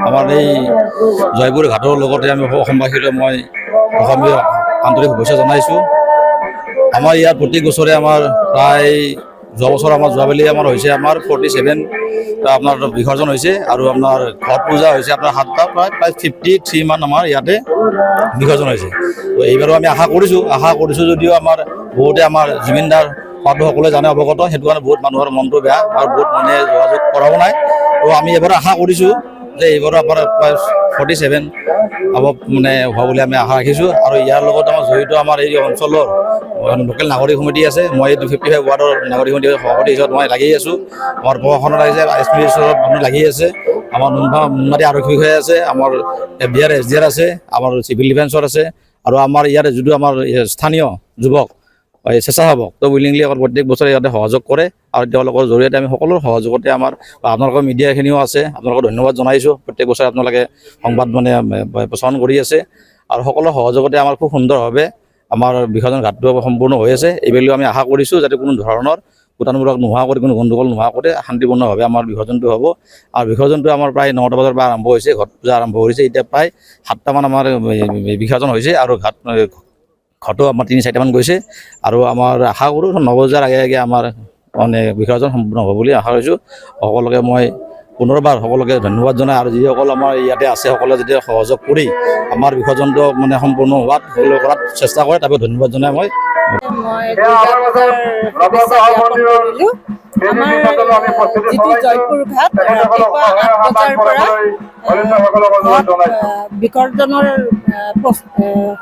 আমাৰ এই জয়পুৰ ঘাটৰ লগতে আমি অসমবাসীলৈ মই অসমীয়া আন্তৰিক শুভেচ্ছা জনাইছোঁ। আমাৰ ইয়াত প্ৰতি বছৰে আমাৰ প্ৰায় যোৱা বছৰ যোৱাবেলি আমাৰ হৈছে আমাৰ 47 আপোনাৰ বিসৰ্জন হৈছে আৰু আপোনাৰ ঘট পূজা হৈছে আপোনাৰ 7টা প্ৰায় 53 মান আমাৰ ইয়াতে বিসৰ্জন হৈছে। তো এইবাৰো আমি আশা কৰিছোঁ যদিও আমাৰ বহুতে আমাৰ জুবিনদাৰ হোৱাটো সকলোৱে জানে অৱগত, সেইটো কাৰণে বহুত মানুহৰ মনটো বেয়া আৰু বহুত মানুহে যোগাযোগ কৰাও নাই। তো আমি এবাৰ আশা কৰিছোঁ যে এইবাৰো আপোনাৰ প্ৰায় 47 মানে হোৱা বুলি আমি আশা ৰাখিছোঁ। আৰু ইয়াৰ লগত আমাৰ জড়িত আমাৰ এই অঞ্চলৰ লোকেল নাগৰিক সমিতি আছে। মই 55 ৱাৰ্ডৰ নাগৰিক সমিতিৰ সভাপতি হিচাপত মই লাগি আছোঁ। আমাৰ প্ৰশাসনত লাগিছে, এছপি ওচৰত মানুহ লাগি আছে, আমাৰ নুনমাটি আৰক্ষী বিষয়া আছে, আমাৰ FDR SDR আছে, আমাৰ চিভিল ডিফেন্সৰ আছে আৰু আমাৰ ইয়াত যিটো আমাৰ স্থানীয় যুৱক স্বেচ্ছাসেৱক তো উইলিংলি প্ৰত্যেক বছৰে ইয়াতে সহযোগ কৰে আৰু তেওঁলোকৰ জৰিয়তে আমি সকলো সহযোগতে আমাৰ আপোনালোকৰ মিডিয়াখিনিও আছে, আপোনালোকক ধন্যবাদ জনাইছোঁ। প্ৰত্যেক বছৰে আপোনালোকে সংবাদ মানে প্ৰচাৰণ কৰি আছে আৰু সকলো সহযোগতে আমাৰ খুব সুন্দৰভাৱে আমাৰ বিসৰ্জন ঘাটটো সম্পূৰ্ণ হৈ আছে। এইবেলিও আমি আশা কৰিছোঁ যাতে কোনো ধৰণৰ ভূটানমূলক নোহোৱা কৰি কোনো গণ্ডগোল নোহোৱা কৰি শান্তিপূৰ্ণভাৱে আমাৰ বিসৰ্জনটো হ'ব। আৰু বিসৰ্জনটো আমাৰ প্ৰায় 9টা বজাৰ পৰা আৰম্ভ হৈছে, ঘট পূজা আৰম্ভ হৈছে। এতিয়া প্ৰায় 7টামান আমাৰ বিসৰ্জন হৈছে আৰু ঘটো আমাৰ 3-4টামান গৈছে আৰু আমাৰ আশা কৰোঁ 9 বজাৰ আগে আগে আমাৰ মানে বিসৰ্জন সম্পূৰ্ণ হ'ব বুলি আশা কৰিছোঁ। সকলোকে মই পুনৰবাৰ সকলোকে ধন্যবাদ জনাই আৰু যিসকল আমাৰ ইয়াতে আছে সকলোৱে যেতিয়া সহযোগ কৰি আমাৰ বিসৰ্জনটো মানে সম্পূৰ্ণ হোৱাত সকলোৱে কৰাত চেষ্টা কৰে, তাকে ধন্যবাদ জনাই মই আমাৰ যিটো জয়পুৰ ঘাট ৰাতিপুৱা 8 বজাৰ পৰা বিসৰ্জনৰ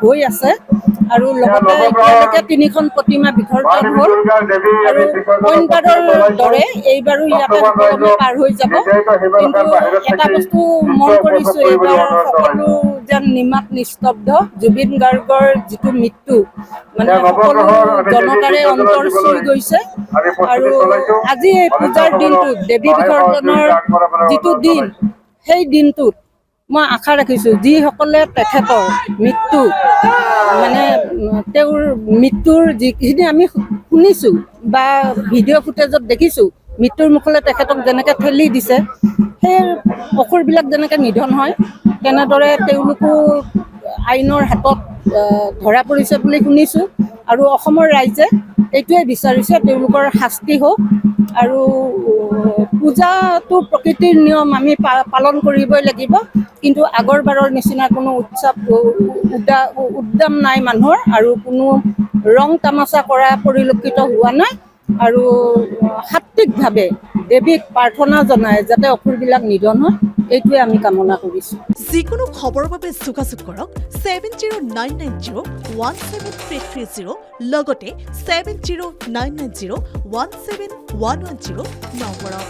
হৈ আছে আৰু লগতে এতিয়ালৈকে 3খন প্ৰতিমা বিসৰ্জন হ'ল আৰু অইনবাৰৰ দৰে এইবাৰো ইয়াতে সকলোৱে পাৰ হৈ যাব। কিন্তু এটা বস্তু মন কৰিছোঁ, এইবাৰ সকলো যেন নিমাত নিস্তব্ধ। জুবিন গাৰ্গৰ যিটো মৃত্যু মানে সকলো জনতাৰে অন্তৰ চুই গৈছে আৰু আজি এই পূজাৰ দিনটোত দেৱী বিসৰ্জনৰ যিটো দিন, সেই দিনটোত মই আশা ৰাখিছোঁ যিসকলে তেখেতৰ মৃত্যু মানে তেওঁৰ মৃত্যুৰ যিখিনি আমি শুনিছোঁ বা ভিডিঅ' ফুটেজত দেখিছোঁ, মৃত্যুৰ মুখলৈ তেখেতক যেনেকৈ ঠেলি দিছে, সেই অসুৰবিলাক যেনেকৈ নিধন হয় তেনেদৰে তেওঁলোকো আইনৰ হাতত ধৰা পৰিছে বুলি শুনিছোঁ আৰু অসমৰ ৰাইজে এইটোৱে বিচাৰিছে তেওঁলোকৰ শাস্তি হওক। আৰু পূজাটো প্ৰকৃতিৰ নিয়ম, আমি পালন কৰিবই লাগিব, কিন্তু আগৰবাৰৰ নিচিনা কোনো উদ্যম নাই মানুহৰ আৰু কোনো ৰং তামাচা কৰা পৰিলক্ষিত হোৱা নাই আৰু সাত্বিকভাৱে দেৱীক প্ৰাৰ্থনা জনাই যাতে অসুৰবিলাক নিধন হয়, এইটোৱে আমি কামনা কৰিছোঁ। যিকোনো খবৰৰ বাবে যোগাযোগ কৰক 7099017330 লগতে 7099017110 নম্বৰত।